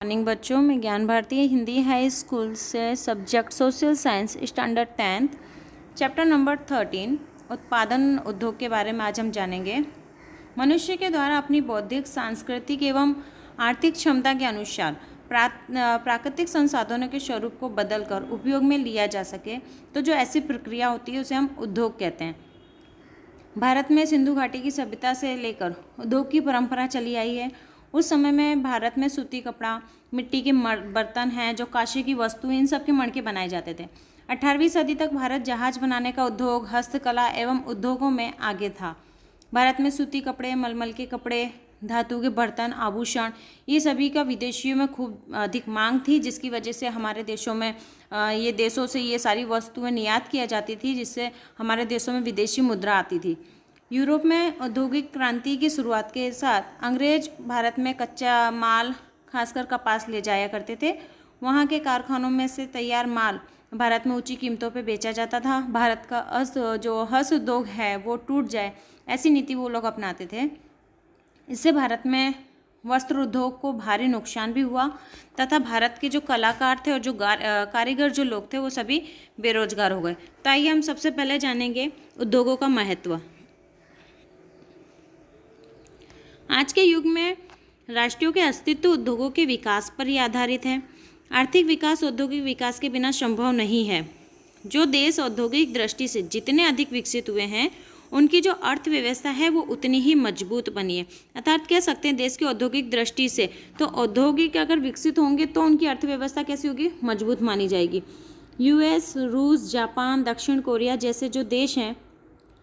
Morning बच्चों, मैं ज्ञान भारती हिंदी हाई स्कूल से subject social science standard 10th chapter number 13 उत्पादन उद्योग के बारे में आज हम जानेंगे। मनुष्य के द्वारा अपनी बौद्धिक, सांस्कृतिक एवं आर्थिक क्षमता के अनुसार प्राकृतिक संसाधनों के स्वरूप को बदलकर उपयोग में लिया जा सके तो जो ऐसी प्रक्रिया होती है उसे हम उद्योग कहते हैं। भारत में सिंधु घाटी की सभ्यता से लेकर उद्योग की परंपरा चली आई है। उस समय में भारत में सूती कपड़ा, मिट्टी के बर्तन हैं, जो कांसे की वस्तु, इन सब के मणके बनाए जाते थे। 18वीं सदी तक भारत जहाज बनाने का उद्योग, हस्तकला एवं उद्योगों में आगे था। भारत में सूती कपड़े, मलमल के कपड़े, धातु के बर्तन, आभूषण, ये सभी का विदेशियों में खूब अधिक मांग थी, जिसकी वजह से हमारे देशों में ये देशों से ये सारी वस्तुएं निर्यात किया जाती थी, जिससे हमारे देशों में विदेशी मुद्रा आती थी। यूरोप में औद्योगिक क्रांति की शुरुआत के साथ अंग्रेज भारत में कच्चा माल, खासकर कपास ले जाया करते थे। वहाँ के कारखानों में से तैयार माल भारत में ऊंची कीमतों पर बेचा जाता था। भारत का हस्त उद्योग है वो टूट जाए, ऐसी नीति वो लोग अपनाते थे। इससे भारत में वस्त्र उद्योग को भारी नुकसान भी हुआ तथा भारत के जो कलाकार थे और जो कारीगर जो लोग थे वो सभी बेरोजगार हो गए। तो आइए हम सबसे पहले जानेंगे उद्योगों का महत्व। आज के युग में राष्ट्रों के अस्तित्व उद्योगों के विकास पर ही आधारित है। आर्थिक विकास औद्योगिक विकास के बिना संभव नहीं है। जो देश औद्योगिक दृष्टि से जितने अधिक विकसित हुए हैं, उनकी जो अर्थव्यवस्था है वो उतनी ही मजबूत बनी है। अर्थात कह सकते हैं देश की औद्योगिक दृष्टि से तो औद्योगिक अगर विकसित होंगे तो उनकी अर्थव्यवस्था कैसी होगी, मजबूत मानी जाएगी। यूएस, रूस, जापान, दक्षिण कोरिया जैसे जो देश हैं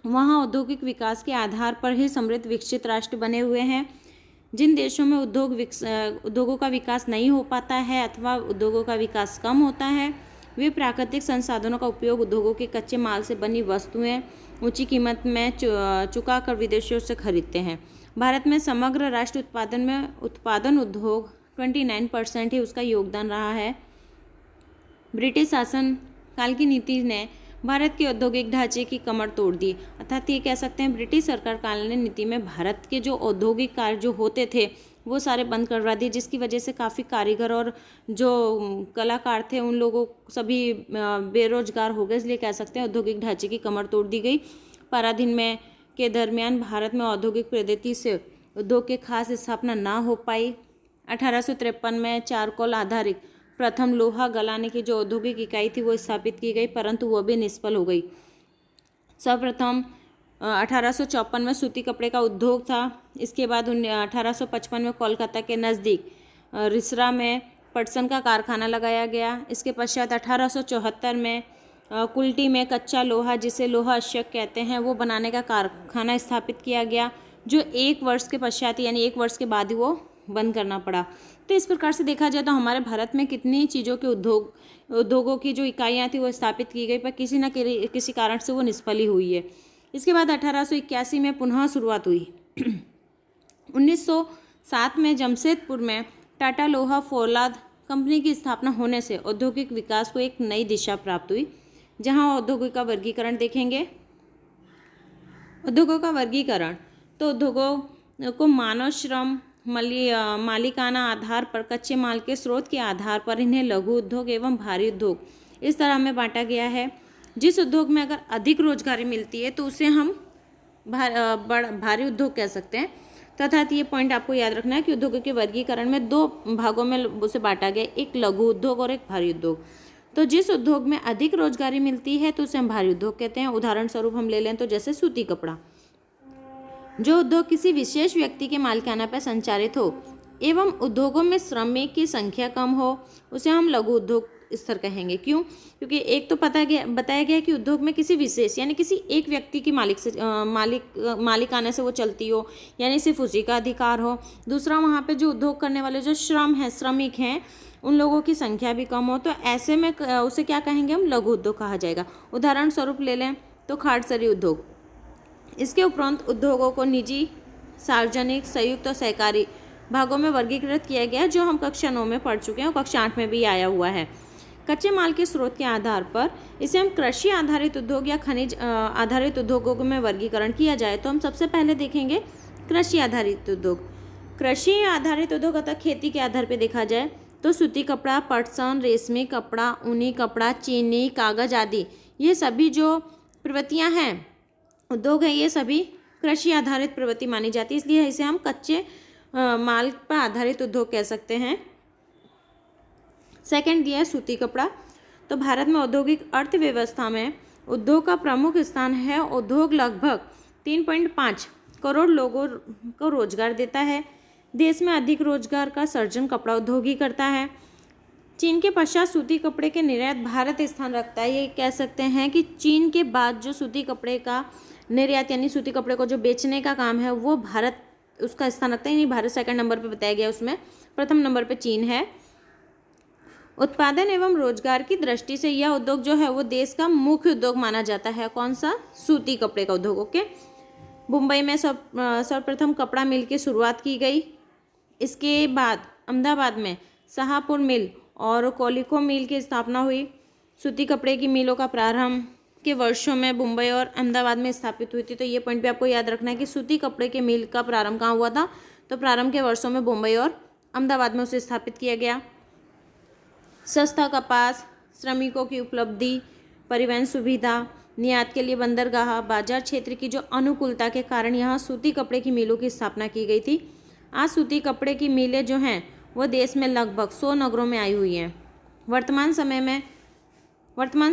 वहाँ औद्योगिक विकास के आधार पर ही समृद्ध विकसित राष्ट्र बने हुए हैं। जिन देशों में उद्योगों का विकास नहीं हो पाता है अथवा उद्योगों का विकास कम होता है, वे प्राकृतिक संसाधनों का उपयोग उद्योगों के कच्चे माल से बनी वस्तुएं ऊंची कीमत में चुका कर विदेशियों से खरीदते हैं। भारत में समग्र राष्ट्र उत्पादन उद्योग 29% ही उसका योगदान रहा है। ब्रिटिश शासन काल की नीति ने भारत के औद्योगिक ढांचे की कमर तोड़ दी। अर्थात ये कह सकते हैं ब्रिटिश सरकार काल ने नीति में भारत के जो औद्योगिक कार्य जो होते थे वो सारे बंद करवा दिए, जिसकी वजह से काफ़ी कारीगर और जो कलाकार थे उन लोगों सभी बेरोजगार हो गए। इसलिए कह सकते हैं औद्योगिक ढांचे की कमर तोड़ दी गई। पराधीन में के दरमियान भारत में औद्योगिक पद्धति से उद्योग के खास स्थापना ना हो पाई। 1853 में चारकोल आधारित प्रथम लोहा गलाने की जो औद्योगिक इकाई थी वो स्थापित की गई, परंतु वो भी निष्फल हो गई। सर्वप्रथम 1854 में सूती कपड़े का उद्योग था। इसके बाद 1855 में कोलकाता के नज़दीक रिसरा में पटसन का कारखाना लगाया गया। इसके पश्चात 1874 में कुल्टी में कच्चा लोहा, जिसे लोहा अश्यक कहते हैं, वो बनाने का कारखाना स्थापित किया गया, जो 1 वर्ष के पश्चात यानी 1 वर्ष के बाद ही वो बंद करना पड़ा। तो इस प्रकार से देखा जाए तो हमारे भारत में कितनी चीज़ों के उद्योगों की जो इकाइयाँ थी वो स्थापित की गई, पर किसी न किसी कारण से वो निष्फल ही हुई है। इसके बाद 1881 में पुनः शुरुआत हुई। 1907 में जमशेदपुर में टाटा लोहा फौलाद कंपनी की स्थापना होने से औद्योगिक विकास को एक नई दिशा प्राप्त हुई। जहाँ औद्योगिक का वर्गीकरण देखेंगे, उद्योगों का वर्गीकरण तो उद्योगों को मानव श्रम, मालिकाना आधार पर, कच्चे माल के स्रोत के आधार पर इन्हें लघु उद्योग एवं भारी उद्योग इस तरह में बांटा गया है। जिस उद्योग में अगर अधिक रोजगारी मिलती है तो उसे हम भारी उद्योग कह सकते हैं। तथा ये पॉइंट आपको याद रखना है कि उद्योगों के वर्गीकरण में 2 भागों में उसे बांटा गया, एक लघु उद्योग और एक भारी उद्योग। तो जिस उद्योग में अधिक रोजगारी मिलती है तो उसे हम भारी उद्योग कहते हैं। उदाहरण स्वरूप हम ले लें तो जैसे सूती कपड़ा। जो उद्योग किसी विशेष व्यक्ति के मालिकाना पर संचालित हो एवं उद्योगों में श्रमिक की संख्या कम हो, उसे हम लघु उद्योग स्तर कहेंगे। क्यों? क्योंकि एक तो बताया गया कि उद्योग में किसी विशेष यानी किसी एक व्यक्ति की मालिकाना से वो चलती हो, यानी सिर्फ उसी का अधिकार हो। दूसरा, वहाँ पे जो उद्योग करने वाले जो श्रमिक हैं उन लोगों की संख्या भी कम हो, तो ऐसे में उसे क्या कहेंगे, हम लघु उद्योग कहा जाएगा। उदाहरण स्वरूप ले लें तो खाटसरी उद्योग। इसके उपरांत उद्योगों को निजी, सार्वजनिक, संयुक्त और सहकारी भागों में वर्गीकृत किया गया, जो हम कक्षा 9 में पढ़ चुके हैं और कक्षा 8 में भी आया हुआ है। कच्चे माल के स्रोत के आधार पर इसे हम कृषि आधारित उद्योग या खनिज आधारित उद्योगों में वर्गीकरण किया जाए तो हम सबसे पहले देखेंगे कृषि आधारित उद्योग। कृषि आधारित उद्योग अर्थात खेती के आधार पर देखा जाए तो सूती कपड़ा, पटसन, रेशमी कपड़ा, ऊनी कपड़ा, चीनी, कागज आदि, ये सभी जो प्रवृत्तियां हैं, उद्योग है, ये सभी कृषि आधारित प्रवृत्ति मानी जाती है, इसलिए इसे हम कच्चे माल पर आधारित उद्योग कह सकते हैं। सेकंड दिया है सूती कपड़ा। तो भारत में औद्योगिक अर्थव्यवस्था में उद्योग का प्रमुख स्थान है। उद्योग लगभग 3.5 करोड़ लोगों को रोजगार देता है। देश में अधिक रोजगार का सर्जन कपड़ा उद्योग ही करता है। चीन के पश्चात सूती कपड़े के निर्यात भारत स्थान रखता है। ये कह सकते हैं कि चीन के बाद जो सूती कपड़े का निर्यात यानी सूती कपड़े को जो बेचने का काम है वो भारत उसका स्थान रखता है, यानी भारत सेकंड नंबर पे बताया गया, उसमें प्रथम नंबर पे चीन है। उत्पादन एवं रोजगार की दृष्टि से यह उद्योग जो है वो देश का मुख्य उद्योग माना जाता है। कौन सा? सूती कपड़े का उद्योग। ओके। मुंबई में सर्वप्रथम कपड़ा मिल की शुरुआत की गई। इसके बाद अहमदाबाद में शाहपुर मिल और कोलिको मिल की स्थापना हुई। सूती कपड़े की मिलों का प्रारंभ के वर्षों में मुंबई और अहमदाबाद में स्थापित हुई थी। तो ये पॉइंट भी आपको याद रखना है कि सूती कपड़े के मिल का प्रारंभ कहाँ हुआ था, तो प्रारंभ के वर्षों में मुंबई और अहमदाबाद में उसे स्थापित किया गया। सस्ता कपास, श्रमिकों की उपलब्धि, परिवहन सुविधा, निर्यात के लिए बंदरगाह, बाजार क्षेत्र की जो अनुकूलता के कारण यहाँ सूती कपड़े की मिलों की स्थापना की गई थी। आज सूती कपड़े की मिलें जो हैं वो देश में लगभग 100 नगरों में आई हुई हैं। वर्तमान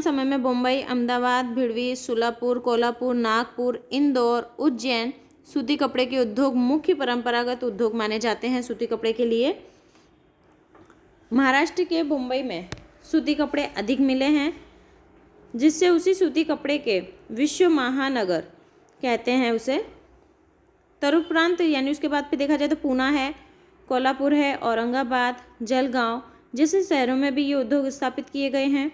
समय में मुंबई, अहमदाबाद, भिड़वी, सोलापुर, कोल्हापुर, नागपुर, इंदौर, उज्जैन सूती कपड़े के उद्योग मुख्य परंपरागत उद्योग माने जाते हैं सूती कपड़े के लिए। महाराष्ट्र के मुंबई में सूती कपड़े अधिक मिले हैं, जिससे उसी सूती कपड़े के विश्व महानगर कहते हैं उसे। तदुपरांत यानी उसके बाद पे देखा जाए तो पूना है, कोल्हापुर है, औरंगाबाद, जलगांव जैसे शहरों में भी ये उद्योग स्थापित किए गए हैं।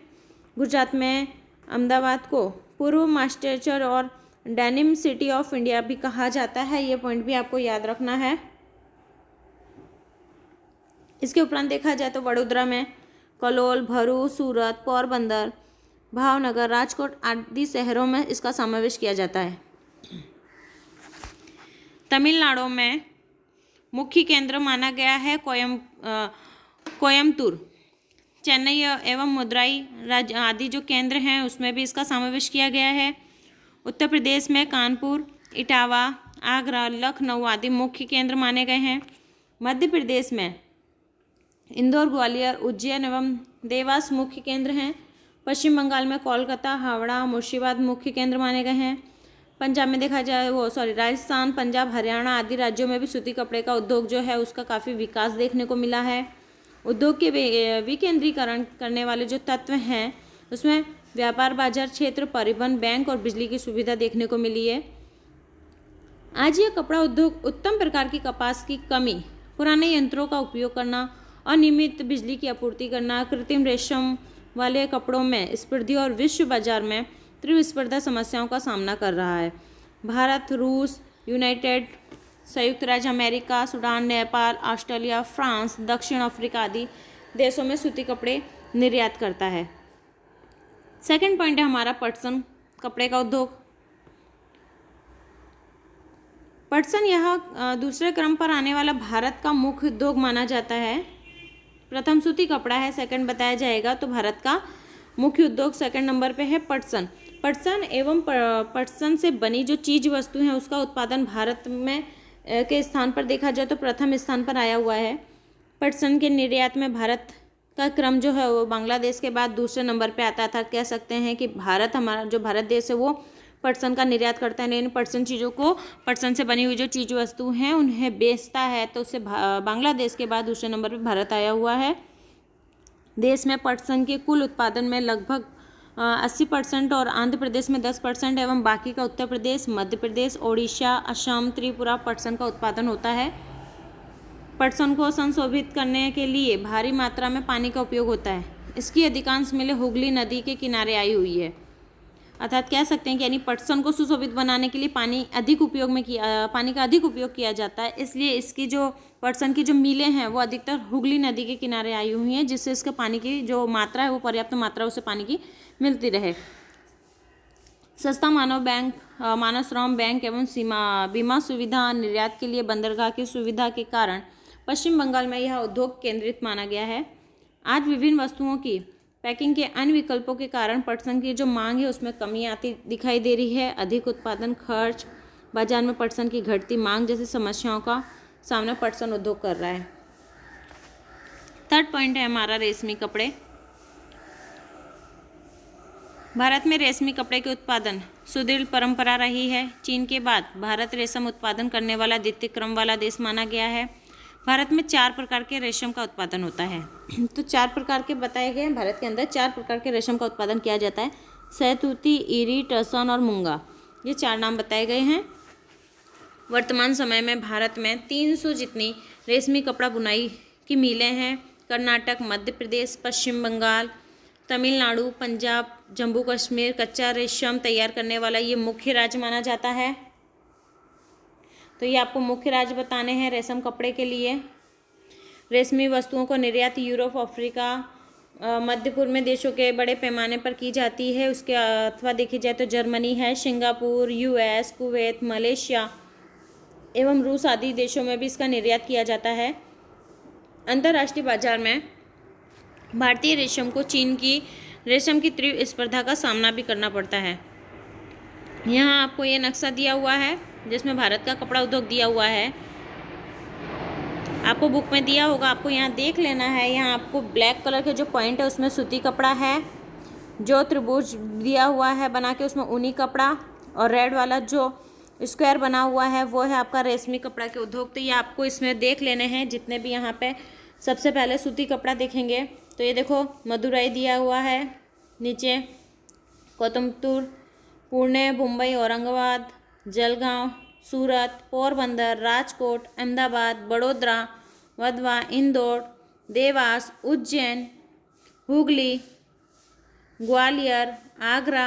गुजरात में अहमदाबाद को पूर्व मैनचेस्टर और डेनिम सिटी ऑफ इंडिया भी कहा जाता है। ये पॉइंट भी आपको याद रखना है। इसके उपरांत देखा जाए तो वडोदरा में कलोल, भरूच, सूरत, पोरबंदर, भावनगर, राजकोट आदि शहरों में इसका समावेश किया जाता है। तमिलनाडु में मुख्य केंद्र माना गया है कोयम्बटूर, चेन्नई एवं मदुरई राज्य आदि जो केंद्र हैं उसमें भी इसका समावेश किया गया है। उत्तर प्रदेश में कानपुर, इटावा, आगरा, लखनऊ आदि मुख्य केंद्र माने गए हैं। मध्य प्रदेश में इंदौर, ग्वालियर, उज्जैन एवं देवास मुख्य केंद्र हैं। पश्चिम बंगाल में कोलकाता, हावड़ा, मुर्शिदाबाद मुख्य केंद्र माने गए हैं। पंजाब में देखा जाए राजस्थान, पंजाब, हरियाणा आदि राज्यों में भी सूती कपड़े का उद्योग जो है उसका काफ़ी विकास देखने को मिला है। उद्योग के विकेंद्रीकरण करने वाले जो तत्व हैं उसमें व्यापार, बाजार क्षेत्र, परिवहन, बैंक और बिजली की सुविधा देखने को मिली है। आज यह कपड़ा उद्योग उत्तम प्रकार की कपास की कमी, पुराने यंत्रों का उपयोग करना, अनियमित बिजली की आपूर्ति करना, कृत्रिम रेशम वाले कपड़ों में स्पर्धा और विश्व बाजार में तीव्र स्पर्धा समस्याओं का सामना कर रहा है। भारत, रूस, संयुक्त राज्य America, Sudan, Nepal, Australia, France, दक्षिण अफ्रीका आदि देशों में सूती कपड़े निर्यात करता है। सेकंड पॉइंट है हमारा पटसन कपड़े का उद्योग। पटसन यह दूसरे क्रम पर आने वाला भारत का मुख्य उद्योग माना जाता है। प्रथम सूती कपड़ा है, सेकंड बताया जाएगा। तो भारत का मुख्य उद्योग सेकंड नंबर पे है पटसन। पटसन एवं पटसन से बनी जो चीज वस्तु हैं उसका उत्पादन भारत में के स्थान पर देखा जाए तो प्रथम स्थान पर आया हुआ है। पटसन के निर्यात में भारत का क्रम जो है वो बांग्लादेश के बाद दूसरे नंबर पे आता था। कह सकते हैं कि भारत, हमारा जो भारत देश है वो पटसन का निर्यात करता है, लेकिन पटसन चीज़ों को, पटसन से बनी हुई जो चीज़ वस्तु हैं उन्हें बेचता है, तो उससे बांग्लादेश के बाद दूसरे नंबर पे भारत आया हुआ है। देश में पटसन के कुल उत्पादन में लगभग 80% और आंध्र प्रदेश में 10% एवं बाकी का उत्तर प्रदेश, मध्य प्रदेश, ओडिशा, असम, त्रिपुरा पटसन का उत्पादन होता है। पटसन को संशोधित करने के लिए भारी मात्रा में पानी का उपयोग होता है। इसकी अधिकांश मिलें हुगली नदी के किनारे आई हुई है। अर्थात कह सकते हैं कि यानी पटसन को सुशोभित बनाने के लिए पानी का अधिक उपयोग किया जाता है, इसलिए इसकी जो पटसन की जो मिलें हैं वो अधिकतर हुगली नदी के किनारे आई हुई हैं, जिससे इसके पानी की जो मात्रा है वो पर्याप्त मात्रा उसे पानी की मिलती रहे। सस्ता मानव श्रम बैंक एवं बीमा सुविधा, निर्यात के लिए बंदरगाह की सुविधा के कारण पश्चिम बंगाल में यह उद्योग केंद्रित माना गया है। आज विभिन्न वस्तुओं की पैकिंग के अन्य विकल्पों के कारण पटसन की जो मांग है उसमें कमी आती दिखाई दे रही है। अधिक उत्पादन खर्च, बाजार में पटसन की घटती मांग जैसी समस्याओं का सामना पटसन उद्योग कर रहा है। थर्ड पॉइंट है हमारा रेशमी कपड़े। भारत में रेशमी कपड़े के उत्पादन सुदृढ़ परंपरा रही है। चीन के बाद भारत रेशम उत्पादन करने वाला द्वितीय क्रम वाला देश माना गया है। भारत में 4 प्रकार के रेशम का उत्पादन होता है। तो 4 प्रकार के बताए गए हैं। भारत के अंदर 4 प्रकार के रेशम का उत्पादन किया जाता है। सहतूती, इरी, टसन और मूंगा, ये 4 नाम बताए गए हैं। वर्तमान समय में भारत में 300 जितनी रेशमी कपड़ा बुनाई की मिलें हैं। कर्नाटक, मध्य प्रदेश, पश्चिम बंगाल, तमिलनाडु, पंजाब, जम्मू कश्मीर कच्चा रेशम तैयार करने वाला ये मुख्य राज्य माना जाता है। तो ये आपको मुख्य राज्य बताने हैं रेशम कपड़े के लिए। रेशमी वस्तुओं को निर्यात यूरोप, अफ्रीका, मध्य पूर्व में देशों के बड़े पैमाने पर की जाती है। उसके अथवा देखी जाए तो जर्मनी है, सिंगापुर, यूएस, कुवैत, मलेशिया एवं रूस आदि देशों में भी इसका निर्यात किया जाता है। अंतर्राष्ट्रीय बाजार में भारतीय रेशम को चीन की रेशम की तीव्र स्पर्धा का सामना भी करना पड़ता है। यहाँ आपको ये नक्शा दिया हुआ है जिसमें भारत का कपड़ा उद्योग दिया हुआ है। आपको बुक में दिया होगा, आपको यहाँ देख लेना है। यहाँ आपको ब्लैक कलर के जो पॉइंट है उसमें सूती कपड़ा है, जो त्रिभुज दिया हुआ है बना के उसमें ऊनी कपड़ा, और रेड वाला जो स्क्वायर बना हुआ है वो है आपका रेशमी कपड़ा के उद्योग। तो ये आपको इसमें देख लेने हैं जितने भी यहाँ पे। सबसे पहले सूती कपड़ा देखेंगे तो ये देखो मदुरई दिया हुआ है, नीचे कोयम्बटूर, पुणे, मुंबई, औरंगाबाद, जलगांव, सूरत, पोरबंदर, राजकोट, अहमदाबाद, बड़ोदरा, वधवा, इंदौर, देवास, उज्जैन, हुगली, ग्वालियर, आगरा।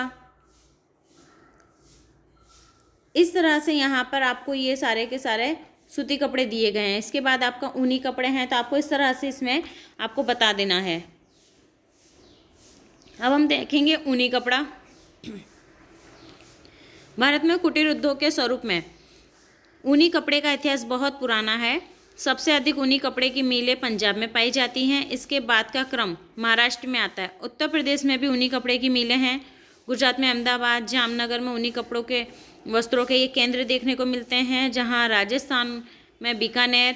इस तरह से यहाँ पर आपको ये सारे के सारे सूती कपड़े दिए गए हैं। इसके बाद आपका ऊनी कपड़े हैं, तो आपको इस तरह से इसमें आपको बता देना है। अब हम देखेंगे ऊनी कपड़ा। भारत में कुटीर उद्योग के स्वरूप में ऊनी कपड़े का इतिहास बहुत पुराना है। सबसे अधिक ऊनी कपड़े की मिलें पंजाब में पाई जाती हैं। इसके बाद का क्रम महाराष्ट्र में आता है। उत्तर प्रदेश में भी ऊनी कपड़े की मिलें हैं। गुजरात में अहमदाबाद, जामनगर में ऊनी कपड़ों के वस्त्रों के ये केंद्र देखने को मिलते हैं, जहाँ राजस्थान में बीकानेर,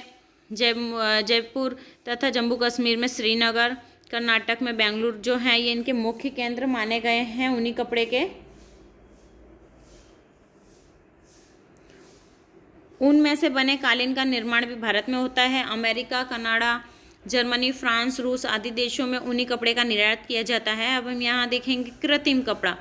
जयपुर तथा जम्मू कश्मीर में श्रीनगर, कर्नाटक में बेंगलुरु जो हैं ये इनके मुख्य केंद्र माने गए हैं ऊनी कपड़े के। ऊन में से बने कालीन का निर्माण भी भारत में होता है। अमेरिका, कनाडा, जर्मनी, फ्रांस, रूस आदि देशों में ऊनी कपड़े का निर्यात किया जाता है। अब हम यहाँ देखेंगे कृत्रिम कपड़ा।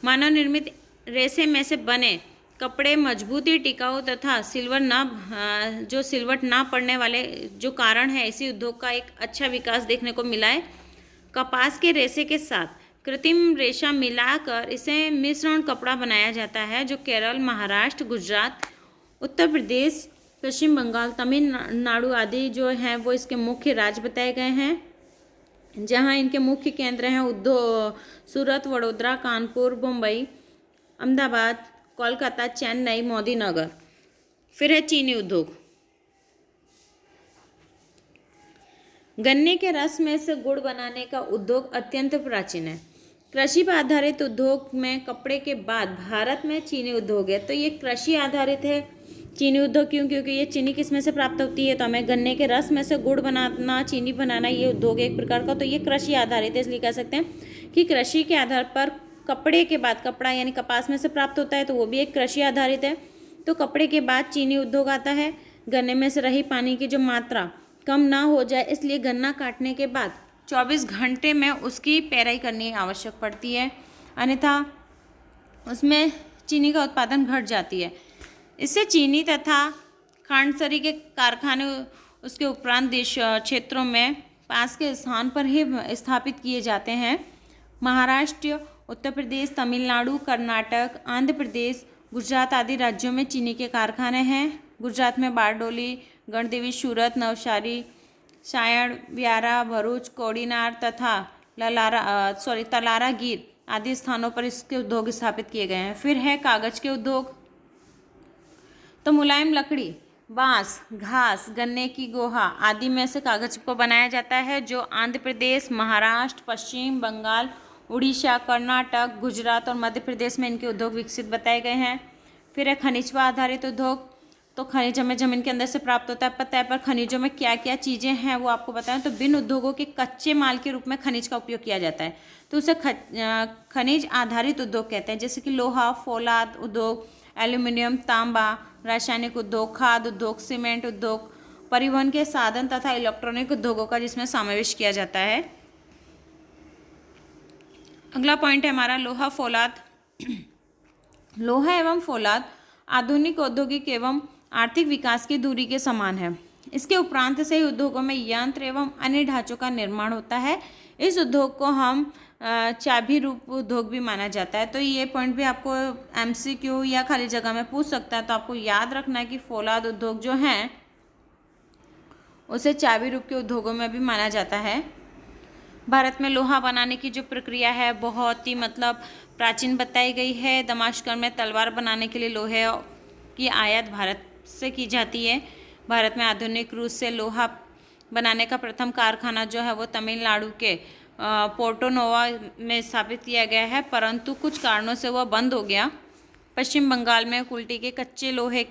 मानव निर्मित रेशे में से बने कपड़े मजबूती, टिकाऊ तथा सिलवट ना पड़ने वाले जो कारण है इसी उद्योग का एक अच्छा विकास देखने को मिला है। कपास के रेशे के साथ कृत्रिम रेशा मिलाकर इसे मिश्रण कपड़ा बनाया जाता है, जो केरल, महाराष्ट्र, गुजरात, उत्तर प्रदेश, पश्चिम बंगाल, तमिलनाडु आदि जो हैं वो इसके मुख्य राज्य बताए गए हैं, जहाँ इनके मुख्य केंद्र हैं उद्योग सूरत, वडोदरा, कानपुर, मुंबई, अहमदाबाद, कोलकाता, चेन्नई, मोदीनगर। फिर है चीनी उद्योग। गन्ने के रस में से गुड़ बनाने का उद्योग अत्यंत प्राचीन है। कृषि पर आधारित उद्योग में कपड़े के बाद भारत में चीनी उद्योग है। तो ये कृषि आधारित है चीनी उद्योग। क्यों? क्योंकि ये चीनी किस में से प्राप्त होती है? तो हमें गन्ने के रस में से गुड़ बनाना, चीनी बनाना, ये उद्योग एक प्रकार का। तो ये कृषि आधारित है, इसलिए कह सकते हैं कि कृषि के आधार पर कपड़े के बाद, कपड़ा यानी कपास में से प्राप्त होता है तो वो भी एक कृषि आधारित है। तो कपड़े के बाद चीनी उद्योग आता है। गन्ने में से रही पानी की जो मात्रा कम ना हो जाए, इसलिए गन्ना काटने के बाद 24 घंटे में उसकी पेराई करनी आवश्यक पड़ती है, अन्यथा उसमें चीनी का उत्पादन घट जाती है। इससे चीनी तथा खांडसरी के कारखाने उसके उपरांत देश क्षेत्रों में पास के स्थान पर ही स्थापित किए जाते हैं। महाराष्ट्र, उत्तर प्रदेश, तमिलनाडु, कर्नाटक, आंध्र प्रदेश, गुजरात आदि राज्यों में चीनी के कारखाने हैं। गुजरात में बारडोली, गणदेवी, सूरत, नवसारी, सायण, व्यारा, भरूच, कोડીनार तथा तलारा गिर आदि स्थानों पर इसके उद्योग स्थापित किए गए हैं। फिर है कागज के उद्योग। तो मुलायम लकड़ी बांस, घास, गन्ने की गोहा आदि में से कागज को बनाया जाता है, जो आंध्र प्रदेश, महाराष्ट्र, पश्चिम बंगाल, उड़ीसा, कर्नाटक, गुजरात और मध्य प्रदेश में इनके उद्योग विकसित बताए गए हैं। फिर है खनिज पर आधारित उद्योग। तो खनिज हमें जमीन के अंदर से प्राप्त होता है, पता है, पर खनिजों में क्या क्या चीज़ें हैं वो आपको बताएं। तो विभिन्न उद्योगों के कच्चे माल के रूप में खनिज का उपयोग किया जाता है, तो उसे खनिज आधारित उद्योग कहते हैं, जैसे कि लोहा, फौलाद उद्योग, एल्यूमिनियम, तांबा, रासायनिक उद्योग, खाद्य उद्योग, सीमेंट उद्योग, परिवहन के साधन तथा इलेक्ट्रॉनिक उद्योगों का जिसमें समावेश किया जाता है। अगला पॉइंट है हमारा लोहा फौलाद। लोहा एवं फौलाद आधुनिक औद्योगिक एवं आर्थिक विकास की धुरी के समान है। इसके उपरांत से ही उद्योगों में यंत्र एवं अन्य ढांचों का निर्माण होता है। इस उद्योग को हम चाबी रूप उद्योग भी माना जाता है। तो ये पॉइंट भी आपको एमसीक्यू या खाली जगह में पूछ सकता है, तो आपको याद रखना है कि फौलाद उद्योग जो हैं उसे चाबी रूप के उद्योगों में भी माना जाता है। भारत में लोहा बनाने की जो प्रक्रिया है बहुत ही प्राचीन बताई गई है। दमाश्कर में तलवार बनाने के लिए लोहे की आयात भारत से की जाती है। भारत में आधुनिक रूप से लोहा बनाने का प्रथम कारखाना जो है वो तमिलनाडु के पोर्टो नोवा में स्थापित किया गया है, परंतु कुछ कारणों से वह बंद हो गया। पश्चिम बंगाल में कुल्टी के कच्चे लोहे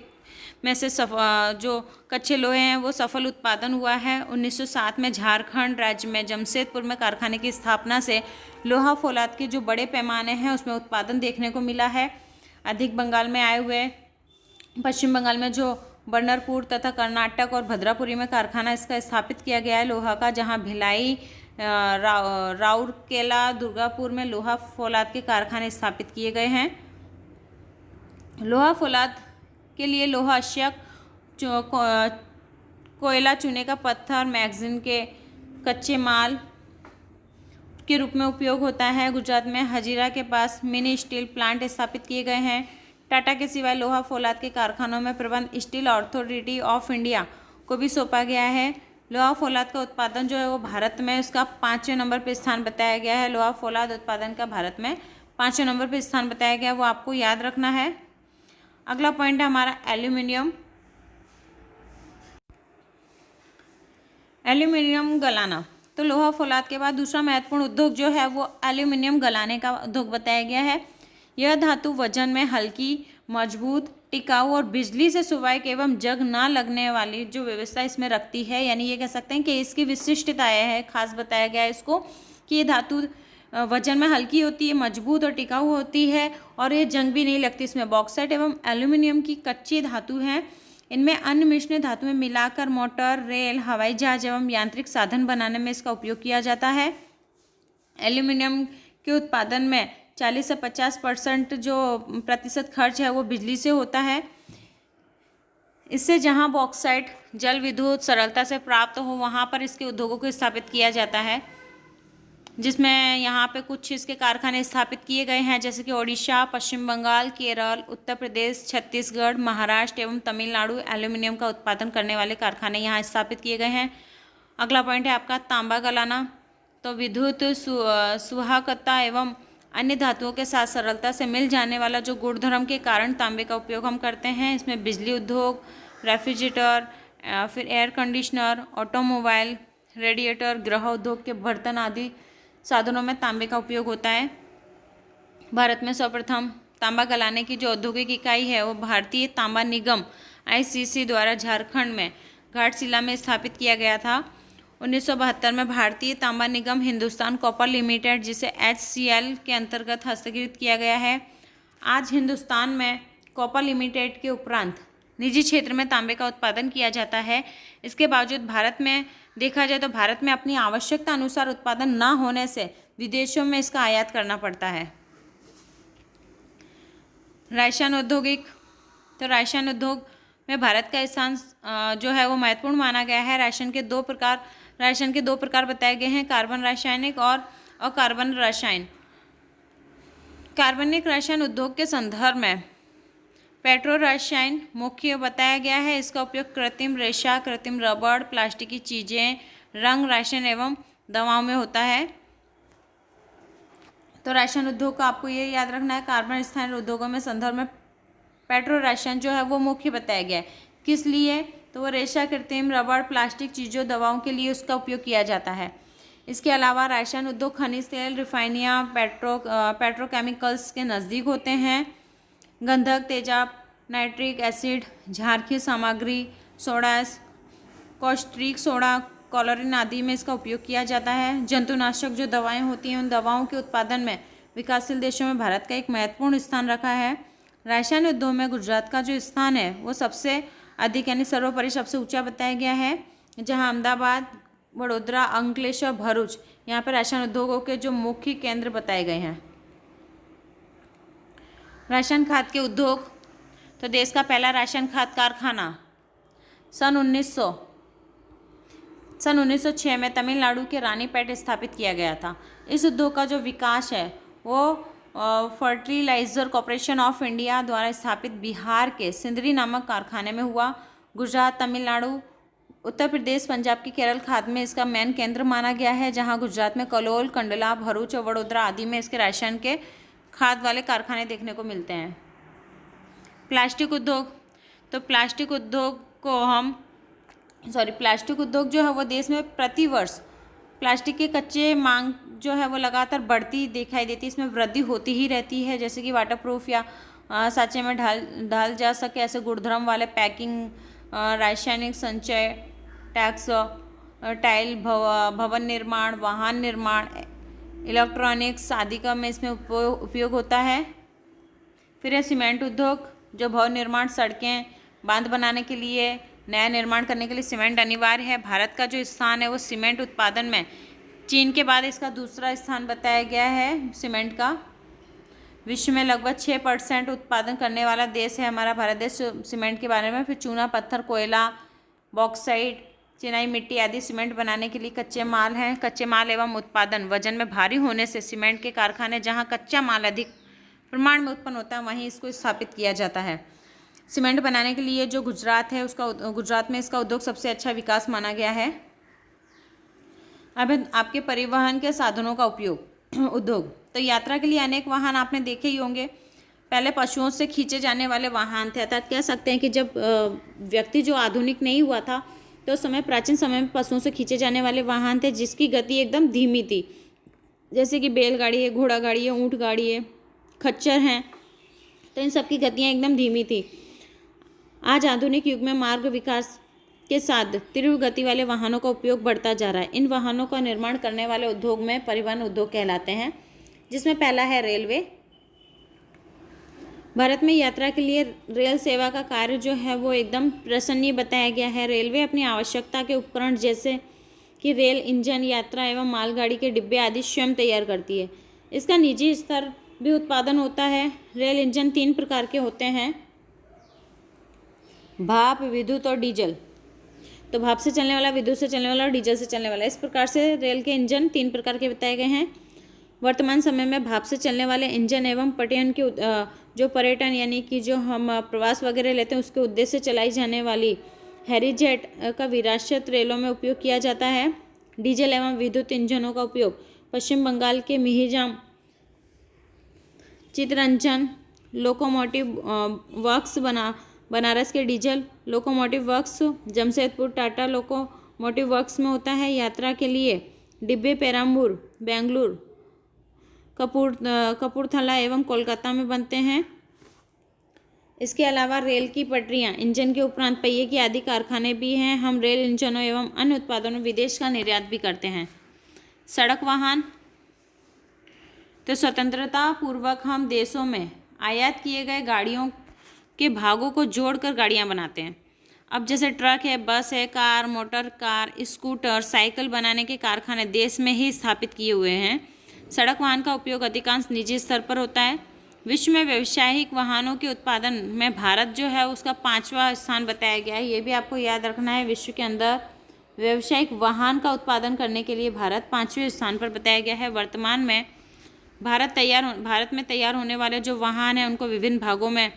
में से जो कच्चे लोहे हैं वो सफल उत्पादन हुआ है। 1907 में झारखंड राज्य में जमशेदपुर में कारखाने की स्थापना से लोहा फौलाद के जो बड़े पैमाने हैं उसमें उत्पादन देखने को मिला है। अधिक बंगाल में आए हुए पश्चिम बंगाल में जो बन्नरपुर तथा कर्नाटक और भद्रापुरी में कारखाना इसका स्थापित किया गया है लोहा का, जहां भिलाई, राउरकेला, दुर्गापुर में लोहा फौलाद के कारखाने स्थापित किए गए हैं। लोहा फौलाद के लिए लोहा अश्यक, कोयला, चूने का पत्थर, मैगजीन के कच्चे माल के रूप में उपयोग होता है। गुजरात में हजीरा के पास मिनी स्टील प्लांट स्थापित किए गए हैं। टाटा के सिवाय लोहा फौलाद के कारखानों में प्रबंध स्टील अथॉरिटी ऑफ इंडिया को भी सौंपा गया है। लोहा फौलाद का उत्पादन जो है वो भारत में उसका 5वें नंबर पर स्थान बताया गया है। लोहा फौलाद उत्पादन का भारत में 5वें नंबर पर स्थान बताया गया है, वो आपको याद रखना है। अगला पॉइंट है हमारा एल्यूमिनियम। एल्यूमिनियम गलाना। तो लोहा फौलाद के बाद दूसरा महत्वपूर्ण उद्योग जो है वो एल्यूमिनियम गलाने का उद्योग बताया गया है। यह धातु वजन में हल्की, मजबूत, टिकाऊ और बिजली से स्वायक एवं जंग ना लगने वाली जो व्यवस्था इसमें रखती है, यानी ये कह सकते हैं कि इसकी विशिष्टताएं है, खास बताया गया है इसको कि ये धातु वजन में हल्की होती है, मजबूत और टिकाऊ होती है और ये जंग भी नहीं लगती। इसमें बॉक्साइट एवं एल्यूमिनियम की कच्ची धातु हैं। इनमें अन्य मिश्र धातु में मिलाकर मोटर, रेल, हवाई जहाज एवं यांत्रिक साधन बनाने में इसका उपयोग किया जाता है। एल्यूमिनियम के उत्पादन में 40 से 50% जो प्रतिशत खर्च है वो बिजली से होता है। इससे जहां बॉक्साइट जल विद्युत सरलता से प्राप्त हो वहां पर इसके उद्योगों को स्थापित किया जाता है, जिसमें यहाँ पे कुछ इसके कारखाने स्थापित किए गए हैं, जैसे कि ओडिशा, पश्चिम बंगाल, केरल, उत्तर प्रदेश, छत्तीसगढ़, महाराष्ट्र एवं तमिलनाडु एल्यूमिनियम का उत्पादन करने वाले कारखाने यहाँ स्थापित किए गए हैं। अगला पॉइंट है आपका तांबा गलाना। तो विद्युत सुवाहकता एवं अन्य धातुओं के साथ सरलता से मिल जाने वाला जो गुणधर्म के कारण तांबे का उपयोग हम करते हैं। इसमें बिजली उद्योग, रेफ्रिजरेटर, फिर एयर कंडीशनर, ऑटोमोबाइल, रेडिएटर, गृह उद्योग के बर्तन आदि साधनों में तांबे का उपयोग होता है। भारत में सर्वप्रथम तांबा गलाने की जो औद्योगिक इकाई है वो भारतीय तांबा निगम आईसीसी द्वारा झारखंड में घाटशिला में स्थापित किया गया था। 1972 में भारतीय तांबा निगम हिंदुस्तान कॉपर लिमिटेड, जिसे एचसीएल के अंतर्गत हस्तकृत किया गया है। आज हिंदुस्तान में कॉपर लिमिटेड के उपरांत निजी क्षेत्र में तांबे का उत्पादन किया जाता है। इसके बावजूद भारत में देखा जाए तो भारत में अपनी आवश्यकता अनुसार उत्पादन न होने से विदेशों में इसका आयात करना पड़ता है। रासायन औद्योगिक। तो रासायन उद्योग में भारत का स्थान जो है वो महत्वपूर्ण माना गया है। रासायन के दो प्रकार बताए गए हैं, कार्बन रासायनिक और अकार्बन रसायन। कार्बनिक रसायन उद्योग के संदर्भ में पेट्रो रसायन मुख्य बताया गया है। इसका उपयोग कृत्रिम रेशा, कृत्रिम रबड़, प्लास्टिक की चीज़ें, रंग रसायन एवं दवाओं में होता है। तो रसायन उद्योग का आपको ये याद रखना है, कार्बन स्थानीय उद्योगों में संदर्भ में पेट्रो रसायन जो है वो मुख्य बताया गया है। किस लिए? तो वो रेशा, कृत्रिम रबड़, प्लास्टिक चीज़ों, दवाओं के लिए उसका उपयोग किया जाता है। इसके अलावा रासायन उद्योग खनिज तेल, रिफाइनियाँ, पेट्रोकेमिकल्स के नज़दीक होते हैं। गंधक, तेजाब, नाइट्रिक एसिड, क्षारकीय सामग्री, सोडा, कॉस्ट्रिक सोडा, क्लोरीन आदि में इसका उपयोग किया जाता है। जंतुनाशक जो दवाएं होती हैं, उन दवाओं के उत्पादन में विकासशील देशों में भारत का एक महत्वपूर्ण स्थान रखा है। रासायन उद्योग में गुजरात का जो स्थान है वो सबसे अधिक यानी सर्वोपरि सबसे ऊंचा बताया गया है, जहां अहमदाबाद, वडोदरा, अंकलेश्वर, भरूच यहाँ पर रासायन उद्योगों के जो मुख्य केंद्र बताए गए हैं। रासायन खाद के उद्योग, तो देश का पहला रासायन खाद कारखाना सन 1906 में तमिलनाडु के रानीपेट स्थापित किया गया था। इस उद्योग का जो विकास है वो फर्टिलाइजर कॉर्पोरेशन ऑफ इंडिया द्वारा स्थापित बिहार के सिंदरी नामक कारखाने में हुआ। गुजरात, तमिलनाडु, उत्तर प्रदेश, पंजाब की केरल खाद में इसका मेन केंद्र माना गया है, जहां गुजरात में कलोल, कंडला, भरूच और वडोदरा आदि में इसके रासायन के खाद वाले कारखाने देखने को मिलते हैं। प्लास्टिक उद्योग, तो प्लास्टिक उद्योग जो है वो देश में प्रतिवर्ष प्लास्टिक के कच्चे मांग जो है वो लगातार बढ़ती दिखाई देती है। इसमें वृद्धि होती ही रहती है, जैसे कि वाटरप्रूफ या साँचे में ढाल जा सके ऐसे गुणधर्म वाले पैकिंग, रासायनिक संचय, टैक्स, टाइल, भवन निर्माण, वाहन निर्माण, इलेक्ट्रॉनिक्स आदि का में इसमें उपयोग होता है। फिर है सीमेंट उद्योग, जो भवन निर्माण, सड़कें, बांध बनाने के लिए, नया निर्माण करने के लिए सीमेंट अनिवार्य है। भारत का जो स्थान है वो सीमेंट उत्पादन में चीन के बाद इसका दूसरा स्थान बताया गया है सीमेंट का। विश्व में लगभग 6% उत्पादन करने वाला देश है हमारा भारत देश सीमेंट के बारे में। फिर चूना पत्थर, कोयला, बॉक्साइट, चिनाई मिट्टी आदि सीमेंट बनाने के लिए कच्चे माल हैं। कच्चे माल एवं उत्पादन वजन में भारी होने से सीमेंट के कारखाने जहाँ कच्चा माल अधिक प्रमाण में उत्पन्न होता है वहीं इसको स्थापित किया जाता है। सीमेंट बनाने के लिए जो गुजरात है गुजरात में इसका उद्योग सबसे अच्छा विकास माना गया है। अब आपके परिवहन के साधनों का उपयोग उद्योग, तो यात्रा के लिए अनेक वाहन आपने देखे ही होंगे। पहले पशुओं से खींचे जाने वाले वाहन थे, अर्थात कह सकते हैं कि जब व्यक्ति जो आधुनिक नहीं हुआ था तो उस समय प्राचीन समय में पशुओं से खींचे जाने वाले वाहन थे जिसकी गति एकदम धीमी थी, जैसे कि बैलगाड़ी है, घोड़ा गाड़ी है, ऊँट गाड़ी है, खच्चर हैं, तो इन सब की गतियाँ एकदम धीमी थी। आज आधुनिक युग में मार्ग विकास के साथ तीव्र गति वाले वाहनों का उपयोग बढ़ता जा रहा है। इन वाहनों का निर्माण करने वाले उद्योग में परिवहन उद्योग कहलाते हैं, जिसमें पहला है रेलवे। भारत में यात्रा के लिए रेल सेवा का कार्य जो है वो एकदम प्रशंसनीय बताया गया है। रेलवे अपनी आवश्यकता के उपकरण जैसे कि रेल इंजन, यात्रा एवं मालगाड़ी के डिब्बे आदि स्वयं तैयार करती है। इसका निजी स्तर भी उत्पादन होता है। रेल इंजन 3 प्रकार के होते हैं, भाप, विद्युत और डीजल। तो भाप से चलने वाला, विद्युत से चलने वाला और डीजल से चलने वाला, इस प्रकार से रेल के इंजन 3 प्रकार के बताए गए हैं। वर्तमान समय में भाप से चलने वाले इंजन एवं पर्यटन के जो पर्यटन यानी कि जो हम प्रवास वगैरह लेते हैं उसके उद्देश्य से चलाई जाने वाली हैरीजेट का विरासत रेलों में उपयोग किया जाता है। डीजल एवं विद्युत इंजनों का उपयोग पश्चिम बंगाल के मिहिजाम, चितरंजन लोकोमोटिव वर्क्स, बनारस के diesel locomotive works, Jamshedpur Tata locomotive works में होता है। यात्रा के लिए डिब्बे पेरम्बूर, बेंगलुरु, कपूरथला एवं कोलकाता में बनते हैं। इसके अलावा रेल की पटरियां, इंजन के उपरांत पहिए की आदि कारखाने भी हैं। हम रेल इंजनों एवं अन्य उत्पादनों विदेश का निर्यात भी करते हैं। सड़क वाहन, तो स्वतंत्रता पूर्वक हम देशों में आयात किए गए गाड़ियों के भागों को जोड़कर गाड़ियां बनाते हैं। अब जैसे ट्रक है, बस है, car, motor car, scooter, cycle बनाने के कारखाने देश में ही स्थापित किए हुए हैं। सड़क वाहन का उपयोग अधिकांश निजी स्तर पर होता है। विश्व में व्यावसायिक वाहनों के उत्पादन में भारत जो है उसका 5वां स्थान बताया गया है। ये भी आपको याद रखना है, विश्व के अंदर व्यावसायिक वाहन का उत्पादन करने के लिए भारत 5वें स्थान पर बताया गया है। वर्तमान में भारत में तैयार होने वाले जो वाहन हैं उनको विभिन्न भागों में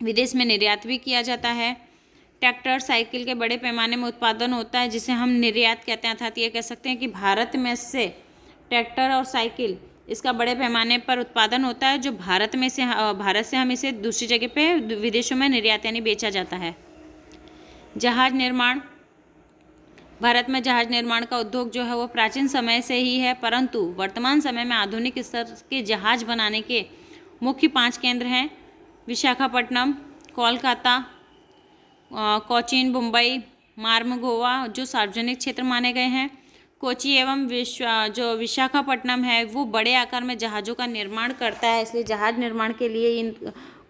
विदेश में निर्यात भी किया जाता है। ट्रैक्टर, साइकिल के बड़े पैमाने में उत्पादन होता है जिसे हम निर्यात कहते हैं, अर्थात ये कह सकते हैं कि भारत में से ट्रैक्टर और साइकिल इसका बड़े पैमाने पर उत्पादन होता है, जो भारत से हम इसे दूसरी जगह पे विदेशों में निर्यात यानी बेचा जाता है। जहाज निर्माण। भारत में जहाज निर्माण का उद्योग जो है वो प्राचीन समय से ही है, परंतु वर्तमान समय में आधुनिक स्तर के जहाज बनाने के मुख्य 5 केंद्र हैं: विशाखापट्टनम, कोलकाता, कोचीन, मुंबई, मार्मगोवा जो सार्वजनिक क्षेत्र माने गए हैं। कोची एवं जो विशाखापट्टनम है वो बड़े आकार में जहाज़ों का निर्माण करता है, इसलिए जहाज निर्माण के लिए इन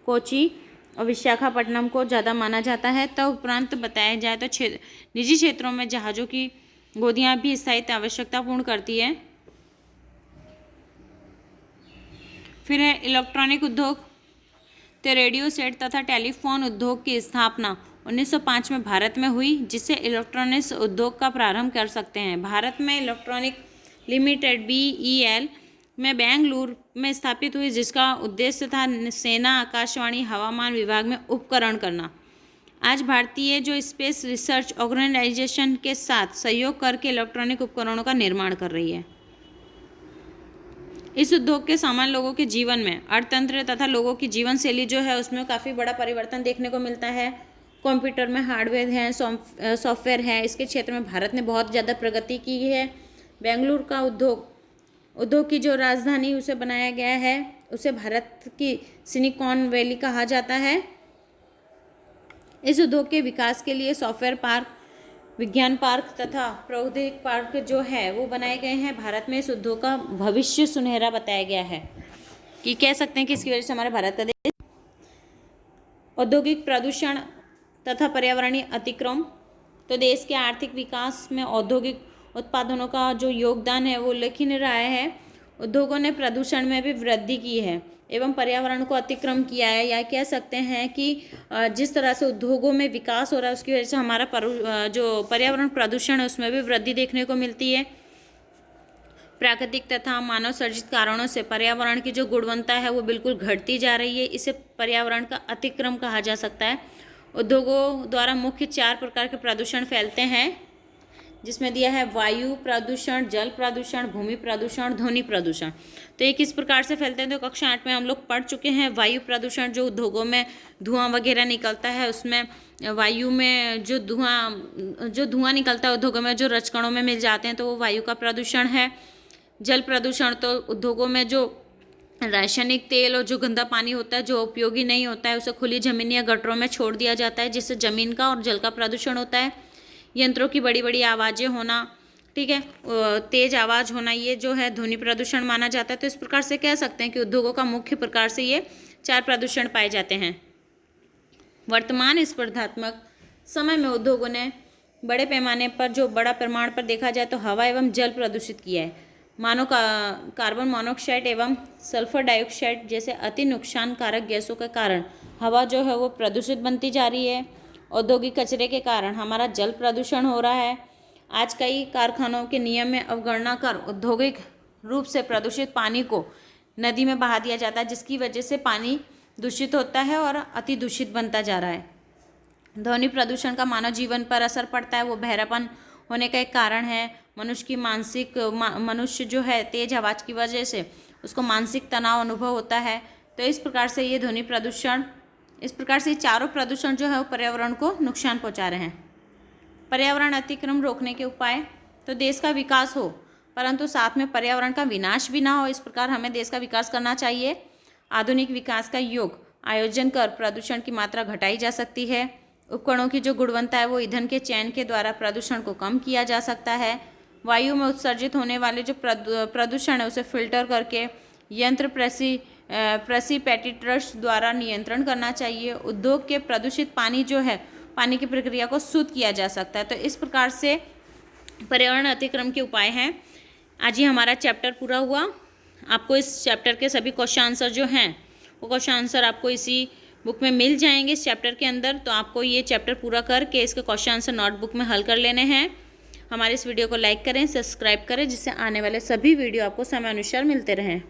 कोची और विशाखापट्टनम को ज़्यादा माना जाता है। तो उपरांत बताया जाए तो निजी क्षेत्रों में जहाज़ों की गोदियाँ भी स्थायित्व आवश्यकता पूर्ण करती है। फिर है इलेक्ट्रॉनिक उद्योग। तो रेडियो सेट तथा टेलीफोन उद्योग की स्थापना 1905 में भारत में हुई, जिससे इलेक्ट्रॉनिक्स उद्योग का प्रारंभ कर सकते हैं। भारत में इलेक्ट्रॉनिक लिमिटेड BEL में बेंगलुरु में स्थापित हुई, जिसका उद्देश्य था सेना, आकाशवाणी, हवामान विभाग में उपकरण करना। आज भारतीय जो स्पेस रिसर्च ऑर्गेनाइजेशन के साथ सहयोग करके इलेक्ट्रॉनिक उपकरणों का निर्माण कर रही है। इस उद्योग के सामान्य लोगों के जीवन में अर्थतंत्र तथा लोगों की जीवन शैली जो है उसमें काफ़ी बड़ा परिवर्तन देखने को मिलता है। कंप्यूटर में हार्डवेयर है, सॉफ्टवेयर है, इसके क्षेत्र में भारत ने बहुत ज़्यादा प्रगति की है। बेंगलुरु का उद्योग की जो राजधानी उसे बनाया गया है, उसे भारत की सिलिकॉन वैली कहा जाता है। इस उद्योग के विकास के लिए सॉफ्टवेयर पार्क, विज्ञान पार्क तथा प्रौद्योगिक पार्क जो है वो बनाए गए हैं। भारत में इस उद्योग का भविष्य सुनहरा बताया गया है कि कह सकते हैं कि इसकी वजह से हमारे भारत का देश। औद्योगिक प्रदूषण तथा पर्यावरणीय अतिक्रमण। तो देश के आर्थिक विकास में औद्योगिक उत्पादनों का जो योगदान है वो उल्लेखनीय रहा है। उद्योगों ने प्रदूषण में भी वृद्धि की है एवं पर्यावरण को अतिक्रमण किया है, या कह सकते हैं कि जिस तरह से उद्योगों में विकास हो रहा है उसकी वजह से हमारा जो पर्यावरण प्रदूषण है उसमें भी वृद्धि देखने को मिलती है। प्राकृतिक तथा मानव सर्जित कारणों से पर्यावरण की जो गुणवत्ता है वो बिल्कुल घटती जा रही है, इसे पर्यावरण का अतिक्रमण कहा जा सकता है। उद्योगों द्वारा मुख्य 4 प्रकार के प्रदूषण फैलते हैं, जिसमें दिया है वायु प्रदूषण, जल प्रदूषण, भूमि प्रदूषण, ध्वनि प्रदूषण। तो ये किस प्रकार से फैलते हैं तो कक्षा 8 में हम लोग पढ़ चुके हैं। वायु प्रदूषण जो उद्योगों में धुआं वगैरह निकलता है, उसमें वायु में जो धुआं निकलता है उद्योगों में, जो रजकणों में मिल जाते हैं तो वो वायु का प्रदूषण है। जल प्रदूषण तो उद्योगों में जो रासायनिक तेल और जो गंदा पानी होता है जो उपयोगी नहीं होता है उसे खुली जमीन या गटरों में छोड़ दिया जाता है, जिससे जमीन का और जल का प्रदूषण होता है। यंत्रों की बड़ी बड़ी आवाज़ें होना, ठीक है, तेज आवाज़ होना, ये जो है ध्वनि प्रदूषण माना जाता है। तो इस प्रकार से कह सकते हैं कि उद्योगों का मुख्य प्रकार से ये 4 प्रदूषण पाए जाते हैं। वर्तमान स्पर्धात्मक समय में उद्योगों ने बड़े पैमाने पर जो बड़ा प्रमाण पर देखा जाए तो हवा एवं जल प्रदूषित किया है। मानो कार्बन मोनोऑक्साइड एवं सल्फर डाइऑक्साइड जैसे अति नुकसानकारक गैसों के कारण हवा जो है वो प्रदूषित बनती जा रही है। औद्योगिक कचरे के कारण हमारा जल प्रदूषण हो रहा है। आज कई कारखानों के नियम में अवगणना कर औद्योगिक रूप से प्रदूषित पानी को नदी में बहा दिया जाता है, जिसकी वजह से पानी दूषित होता है और अति दूषित बनता जा रहा है। ध्वनि प्रदूषण का मानव जीवन पर असर पड़ता है, वो बहरापन होने का एक कारण है। मनुष्य जो है तेज आवाज़ की वजह से उसको मानसिक तनाव अनुभव होता है। तो इस प्रकार से ये ध्वनि प्रदूषण, इस प्रकार से चारों प्रदूषण जो है वो पर्यावरण को नुकसान पहुंचा रहे हैं। पर्यावरण अतिक्रमण रोकने के उपाय। तो देश का विकास हो परंतु साथ में पर्यावरण का विनाश भी ना हो, इस प्रकार हमें देश का विकास करना चाहिए। आधुनिक विकास का योग आयोजन कर प्रदूषण की मात्रा घटाई जा सकती है। उपकरणों की जो गुणवत्ता है वो ईंधन के चयन के द्वारा प्रदूषण को कम किया जा सकता है। वायु में उत्सर्जित होने वाले जो प्रदूषण है उसे फिल्टर करके यंत्र प्रेसिपिटेटर्स द्वारा नियंत्रण करना चाहिए। उद्योग के प्रदूषित पानी जो है, पानी की प्रक्रिया को शुद्ध किया जा सकता है। तो इस प्रकार से पर्यावरण अतिक्रमण के उपाय हैं। आज ही हमारा चैप्टर पूरा हुआ। आपको इस चैप्टर के सभी क्वेश्चन आंसर जो हैं वो क्वेश्चन आंसर आपको इसी बुक में मिल जाएंगे इस चैप्टर के अंदर। तो आपको ये चैप्टर पूरा करके इसके क्वेश्चन आंसर नोटबुक में हल कर लेने हैं। हमारे इस वीडियो को लाइक करें, सब्सक्राइब करें, जिससे आने वाले सभी वीडियो आपको समय अनुसार मिलते रहें।